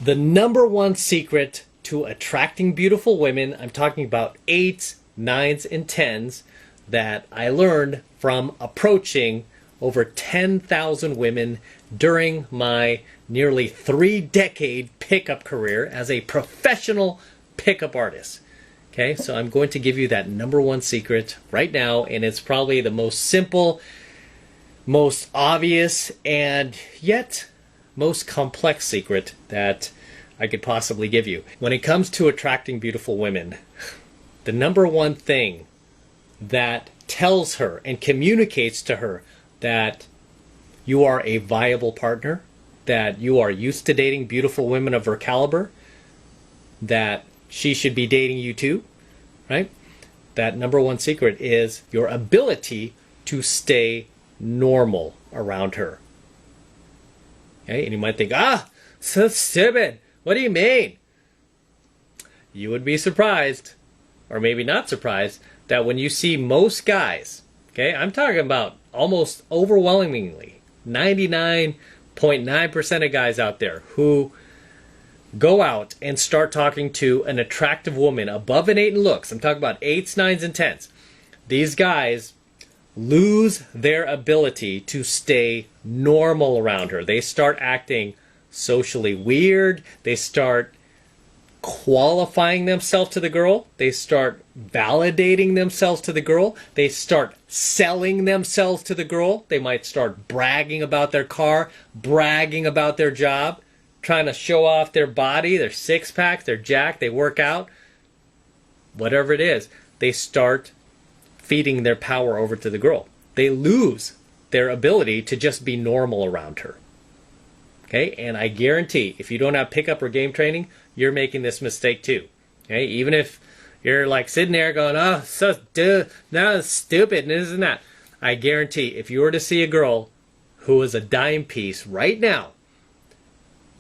The number one secret to attracting beautiful women, I'm talking about 8s, 9s, and 10s, that I learned from approaching over 10,000 women during my nearly 3-decade pickup career as a professional pickup artist. Okay, so I'm going to give you that number one secret right now, and it's probably the most simple, most obvious, and yet most complex secret that I could possibly give you. When it comes to attracting beautiful women, the number one thing that tells her and communicates to her that you are a viable partner, that you are used to dating beautiful women of her caliber, that she should be dating you too, right? That number one secret is your ability to stay normal around her. Okay, and you might think, so stupid. What do you mean? You would be surprised, or maybe not surprised, that when you see most guys, okay, I'm talking about almost overwhelmingly, 99.9% of guys out there who go out and start talking to an attractive woman above an 8 in looks, I'm talking about 8s, 9s, and 10s, these guys lose their ability to stay normal around her. They start acting socially weird. They start qualifying themselves to the girl. They start validating themselves to the girl. They start selling themselves to the girl. They might start bragging about their car, bragging about their job, trying to show off their body, their six-pack, their jack, they work out. Whatever it is, they start feeding their power over to the girl. They lose their ability to just be normal around her. Okay, and I guarantee if you don't have pickup or game training, you're making this mistake too. Okay, even if you're like sitting there going, oh, no, it's stupid and this and that. I guarantee if you were to see a girl who is a dime piece right now,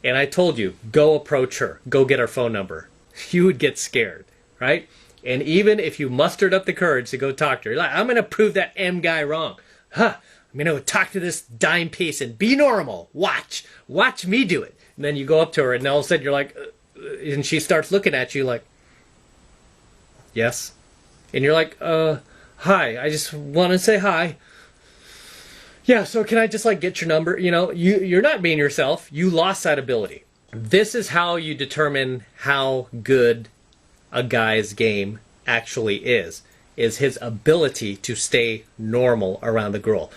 and I told you, go approach her, go get her phone number, you would get scared, right? And even if you mustered up the courage to go talk to her, you're like, I'm going to prove that M guy wrong. I'm going to talk to this dime piece and be normal. Watch me do it. And then you go up to her and all of a sudden you're like, and she starts looking at you like, yes. And you're like, hi, I just want to say hi. Yeah, so can I just like get your number? You know, you're not being yourself. You lost that ability. This is how you determine how good a guy's game actually is his ability to stay normal around the girl.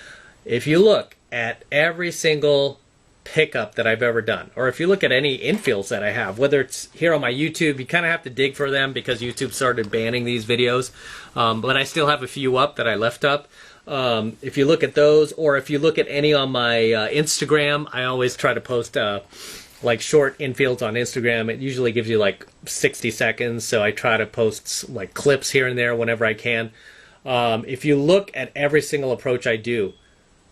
If you look at every single pickup that I've ever done, or if you look at any infields that I have, whether it's here on my YouTube, you kind of have to dig for them because YouTube started banning these videos, but I still have a few up that I left up. If you look at those, or if you look at any on my Instagram, I always try to post like short infields on Instagram. It usually gives you like 60 seconds, so I try to post like clips here and there whenever I can. If you look at every single approach I do,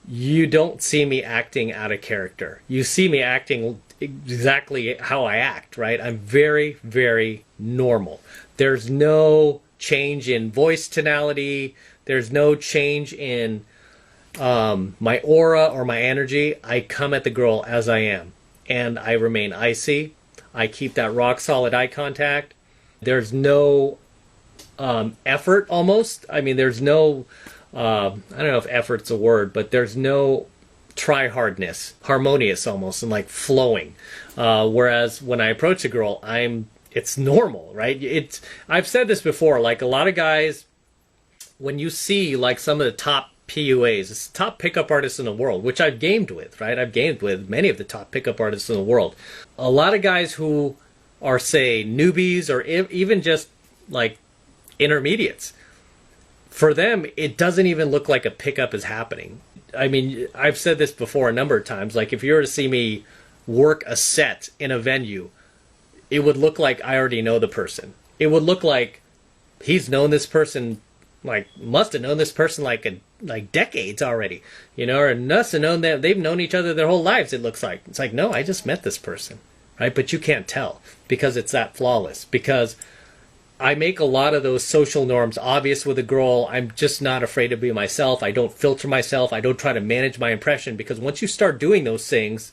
you don't see me acting out of character. You see me acting exactly how I act, right? I'm very, very normal. There's no change in voice tonality. There's no change in my aura or my energy. I come at the girl as I am. And I remain icy. I keep that rock solid eye contact. There's no effort almost. I mean, there's no, I don't know if effort's a word, but there's no try-hardness, harmonious almost, and like flowing. Whereas when I approach a girl, it's normal, right? I've said this before, like a lot of guys, when you see like some of the top PUAs, top pickup artists in the world, which I've gamed with, right? I've gamed with many of the top pickup artists in the world. A lot of guys who are, say, newbies or even just like intermediates, for them, it doesn't even look like a pickup is happening. I mean, I've said this before a number of times, like if you were to see me work a set in a venue, it would look like I already know the person. It would look like he's known this person, like must have known this person like decades already, you know, or must have known them. They've known each other their whole lives. It looks like it's like, no, I just met this person, right? But you can't tell because it's that flawless. Because I make a lot of those social norms obvious with a girl. I'm just not afraid to be myself. I don't filter myself. I don't try to manage my impression, because once you start doing those things,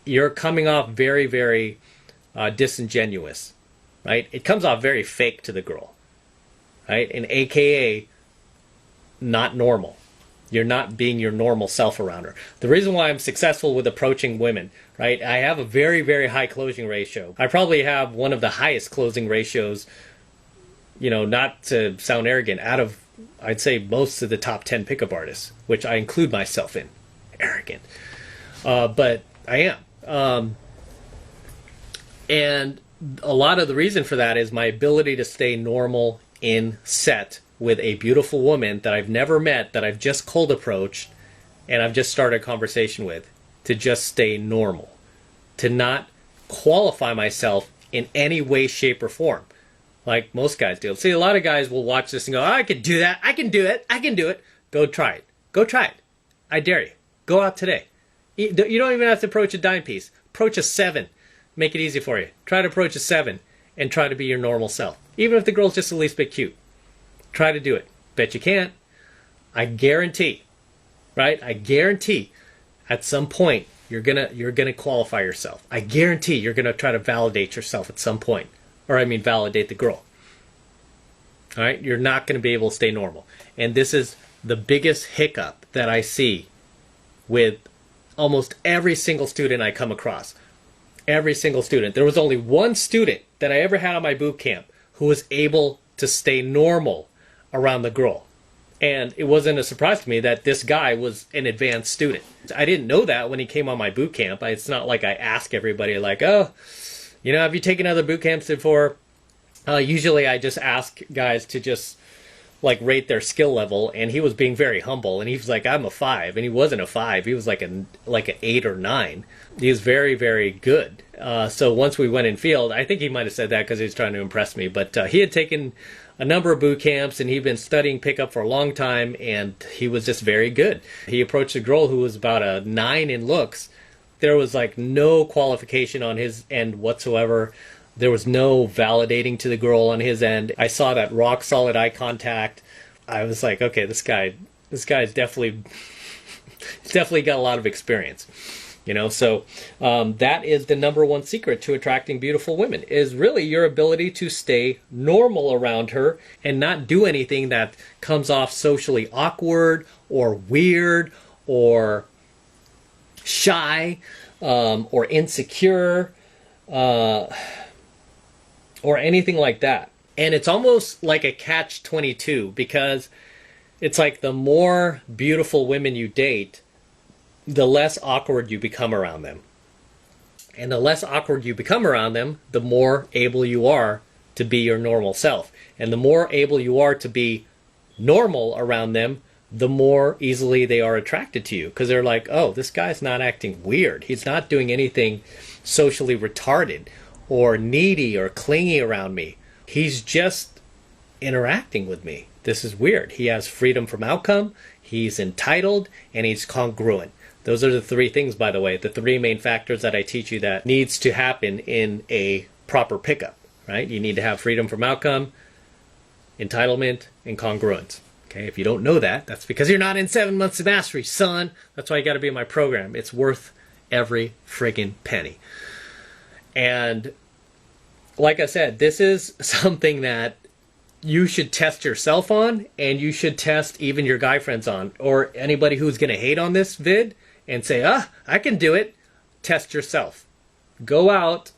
you're coming off very, very disingenuous, right? It comes off very fake to the girl, right? And AKA not normal. You're not being your normal self around her. The reason why I'm successful with approaching women, right? I have a very, very high closing ratio. I probably have one of the highest closing ratios, you know, not to sound arrogant, out of, I'd say, most of the top 10 pickup artists, which I include myself in. Arrogant. But I am. And a lot of the reason for that is my ability to stay normal in set with a beautiful woman that I've never met, that I've just cold approached, and I've just started a conversation with, to just stay normal, to not qualify myself in any way, shape, or form, like most guys do. See, a lot of guys will watch this and go, oh, I can do that, I can do it, I can do it. Go try it. Go try it. I dare you. Go out today. You don't even have to approach a dime piece. Approach a 7. Make it easy for you. Try to approach a 7 and try to be your normal self. Even if the girl's just the least bit cute. Try to do it. Bet you can't. I guarantee, right? I guarantee at some point you're gonna qualify yourself. I guarantee you're gonna try to validate yourself at some point. Or I mean validate the girl. All right? You're not gonna be able to stay normal. And this is the biggest hiccup that I see with almost every single student I come across. Every single student. There was only one student that I ever had on my boot camp who was able to stay normal around the girl. And it wasn't a surprise to me that this guy was an advanced student. I didn't know that when he came on my boot camp. It's not like I ask everybody like, oh, you know, have you taken other boot camps before? Usually I just ask guys to just like rate their skill level, and he was being very humble, and he was like, I'm a 5, and he wasn't a 5. He was like an 8 or 9. He was very, very good. So once we went in field, I think he might have said that because he was trying to impress me, but he had taken a number of boot camps, and he'd been studying pickup for a long time, and he was just very good. He approached a girl who was about a 9 in looks. There was like no qualification on his end whatsoever. There was no validating to the girl on his end. I saw that rock solid eye contact. I was like, okay, this guy's definitely got a lot of experience. You know, so that is the number one secret to attracting beautiful women, is really your ability to stay normal around her and not do anything that comes off socially awkward or weird or shy or insecure or anything like that. And it's almost like a catch-22, because it's like the more beautiful women you date, the less awkward you become around them. And the less awkward you become around them, the more able you are to be your normal self. And the more able you are to be normal around them, the more easily they are attracted to you. Because they're like, oh, this guy's not acting weird. He's not doing anything socially retarded or needy or clingy around me. He's just interacting with me. This is weird. He has freedom from outcome, he's entitled, and he's congruent. Those are the 3 things, by the way, the 3 main factors that I teach you that needs to happen in a proper pickup, right? You need to have freedom from outcome, entitlement, and congruence. Okay, if you don't know that, that's because you're not in 7 months of mastery, son. That's why you got to be in my program. It's worth every friggin' penny. And like I said, this is something that you should test yourself on, and you should test even your guy friends on, or anybody who's going to hate on this vid and say, I can do it. Test yourself. Go out.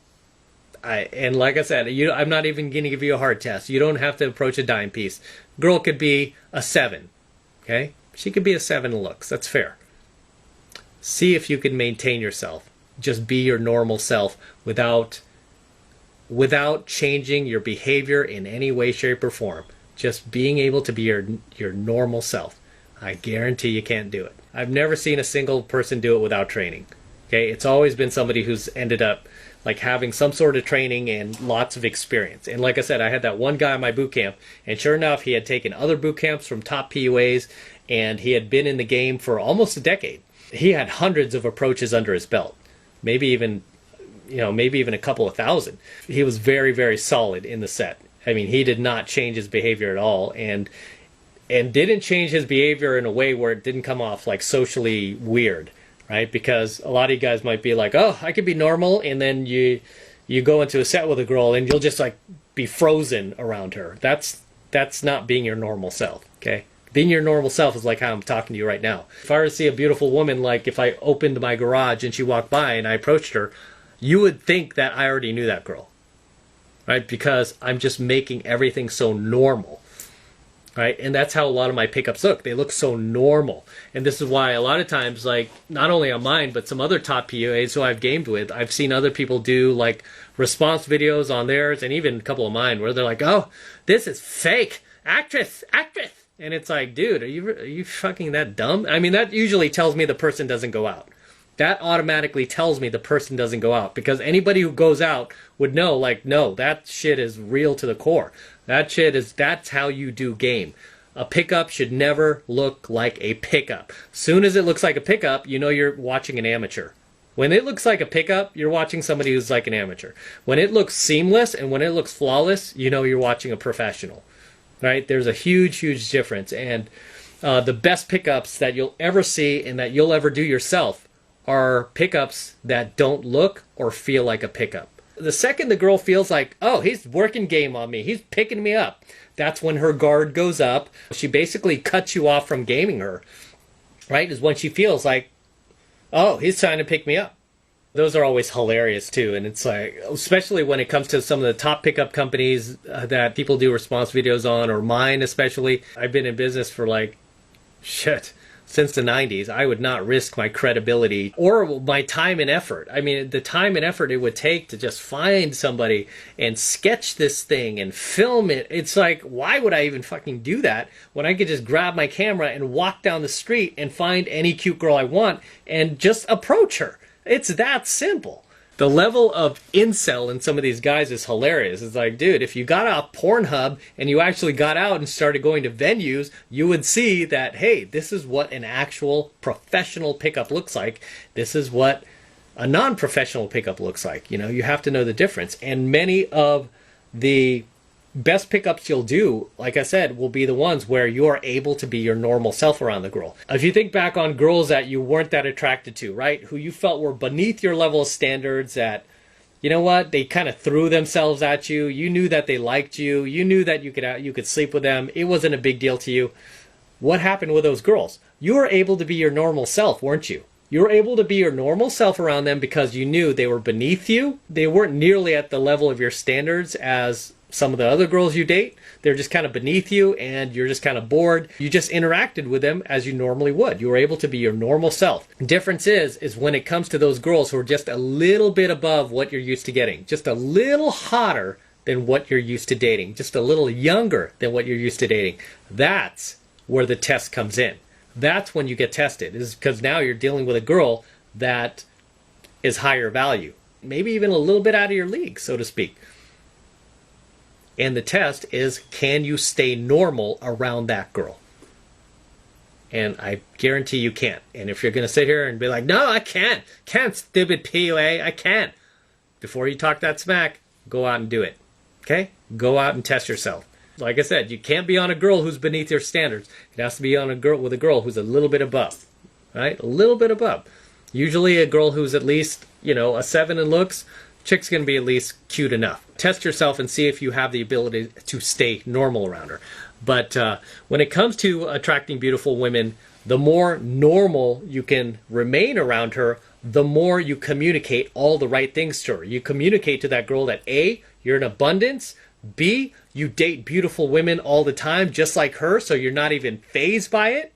And like I said, I'm not even going to give you a hard test. You don't have to approach a dime piece. Girl could be a 7. Okay? She could be a 7 in looks. That's fair. See if you can maintain yourself. Just be your normal self without changing your behavior in any way, shape, or form. Just being able to be your normal self. I guarantee you can't do it. I've never seen a single person do it without training. Okay, it's always been somebody who's ended up like having some sort of training and lots of experience. And like I said, I had that one guy in my boot camp, and sure enough, he had taken other boot camps from top PUAs, and he had been in the game for almost a decade. He had hundreds of approaches under his belt, maybe even a couple of thousand. He was very, very solid in the set. I mean, he did not change his behavior at all, and didn't change his behavior in a way where it didn't come off like socially weird, right? Because a lot of you guys might be like, oh, I could be normal, and then you go into a set with a girl and you'll just like be frozen around her. That's not being your normal self, okay? Being your normal self is like how I'm talking to you right now. If I were to see a beautiful woman, like if I opened my garage and she walked by and I approached her, you would think that I already knew that girl, right? Because I'm just making everything so normal, right? And that's how a lot of my pickups look. They look so normal. And this is why a lot of times, like, not only on mine, but some other top PUAs who I've gamed with, I've seen other people do, like, response videos on theirs, and even a couple of mine, where they're like, oh, this is fake. Actress. And it's like, dude, are you fucking that dumb? I mean, that usually tells me the person doesn't go out. That automatically tells me the person doesn't go out, because anybody who goes out would know, like, no, that shit is real to the core. That's how you do game. A pickup should never look like a pickup. Soon as it looks like a pickup, you know you're watching an amateur. When it looks like a pickup, you're watching somebody who's like an amateur. When it looks seamless and when it looks flawless, you know you're watching a professional. Right? There's a huge difference. And the best pickups that you'll ever see and that you'll ever do yourself are pickups that don't look or feel like a pickup. The second the girl feels like, oh, he's working game on me, he's picking me up, that's when her guard goes up. She basically cuts you off from gaming her, right? Is when she feels like, oh, he's trying to pick me up. Those are always hilarious too. And it's like, especially when it comes to some of the top pickup companies that people do response videos on, or mine especially. I've been in business for like, since the 90s. I would not risk my credibility or my time and effort. I mean, the time and effort it would take to just find somebody and sketch this thing and film it. It's like, why would I even fucking do that when I could just grab my camera and walk down the street and find any cute girl I want and just approach her? It's that simple. The level of incel in some of these guys is hilarious. It's like, dude, if you got off Pornhub and you actually got out and started going to venues, you would see that, hey, this is what an actual professional pickup looks like. This is what a non-professional pickup looks like. You know, you have to know the difference. And many of the best pickups you'll do, like I said, will be the ones where you are able to be your normal self around the girl. If you think back on girls that you weren't that attracted to, right? Who you felt were beneath your level of standards, that, you know what, they kind of threw themselves at you. You knew that they liked you. You knew that you could sleep with them. It wasn't a big deal to you. What happened with those girls? You were able to be your normal self, weren't you? You were able to be your normal self around them because you knew they were beneath you. They weren't nearly at the level of your standards as some of the other girls you date. They're just kind of beneath you and you're just kind of bored. You just interacted with them as you normally would. You were able to be your normal self. Difference is when it comes to those girls who are just a little bit above what you're used to getting, just a little hotter than what you're used to dating, just a little younger than what you're used to dating. That's where the test comes in. That's when you get tested, is because now you're dealing with a girl that is higher value, maybe even a little bit out of your league, so to speak. And the test is, can you stay normal around that girl? And I guarantee you can't. And if you're going to sit here and be like, no, I can't, stupid PUA, I can't. Before you talk that smack, go out and do it. Okay? Go out and test yourself. Like I said, you can't be on a girl who's beneath your standards. It has to be on a girl who's a little bit above. Right? A little bit above. Usually a girl who's at least, a 7 in looks, chick's going to be at least cute enough. Test yourself and see if you have the ability to stay normal around her. But when it comes to attracting beautiful women, the more normal you can remain around her, the more you communicate all the right things to her. You communicate to that girl that A, you're in abundance, B, you date beautiful women all the time just like her, so you're not even fazed by it,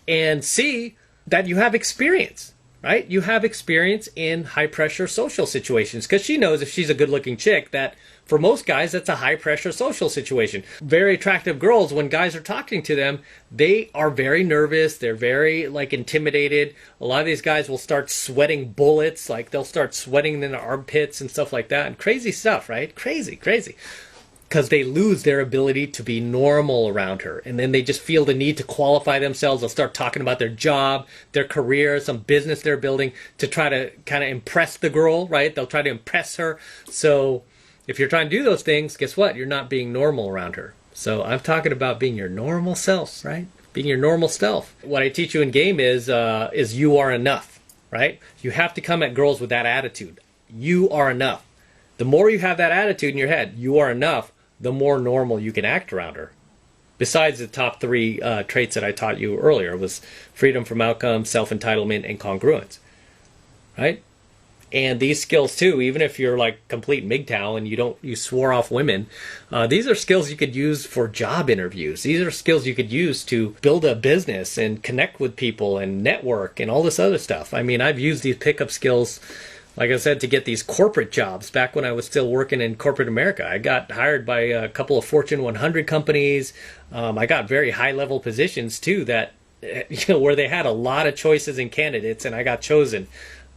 and C, that you have experience. Right? You have experience in high-pressure social situations, because she knows if she's a good-looking chick that for most guys, that's a high-pressure social situation. Very attractive girls, when guys are talking to them, they are very nervous. They're very, intimidated. A lot of these guys will start sweating bullets. Like, they'll start sweating in their armpits and stuff like that. And crazy stuff, right? Crazy. Because they lose their ability to be normal around her. And then they just feel the need to qualify themselves. They'll start talking about their job, their career, some business they're building to try to kind of impress the girl, right? They'll try to impress her. So if you're trying to do those things, guess what? You're not being normal around her. So I'm talking about being your normal self, right? being your normal self. What I teach you in game is you are enough, right? You have to come at girls with that attitude. You are enough. The more you have that attitude in your head, you are enough, the more normal you can act around her. Besides the top 3 traits that I taught you earlier, was freedom from outcome, self-entitlement, and congruence, right? And these skills too, even if you're like complete MGTOW and you swore off women, these are skills you could use for job interviews. These are skills you could use to build a business and connect with people and network and all this other stuff. I mean, I've used these pickup skills, like I said, to get these corporate jobs back when I was still working in corporate America. I got hired by a couple of Fortune 100 companies. I got very high level positions too that, where they had a lot of choices in candidates, and I got chosen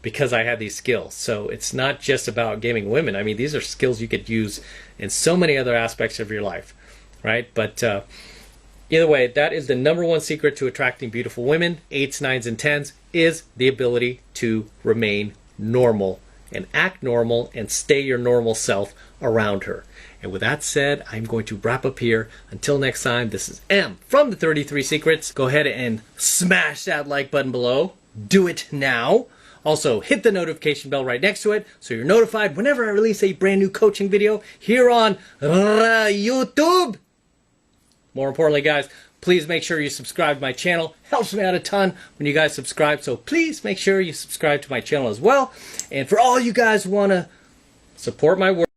because I had these skills. So it's not just about gaming women. I mean, these are skills you could use in so many other aspects of your life, right? But either way, that is the #1 secret to attracting beautiful women, 8s, 9s, and 10s, is the ability to remain normal and act normal and stay your normal self around her. And with that said, I'm going to wrap up here. Until next time, this is M from the 33 Secrets. Go ahead and smash that like button below. Do it now. Also, hit the notification bell right next to it so you're notified whenever I release a brand new coaching video here on YouTube. More importantly, guys, please make sure you subscribe to my channel. Helps me out a ton when you guys subscribe, so please make sure you subscribe to my channel as well. And for all you guys who want to support my work,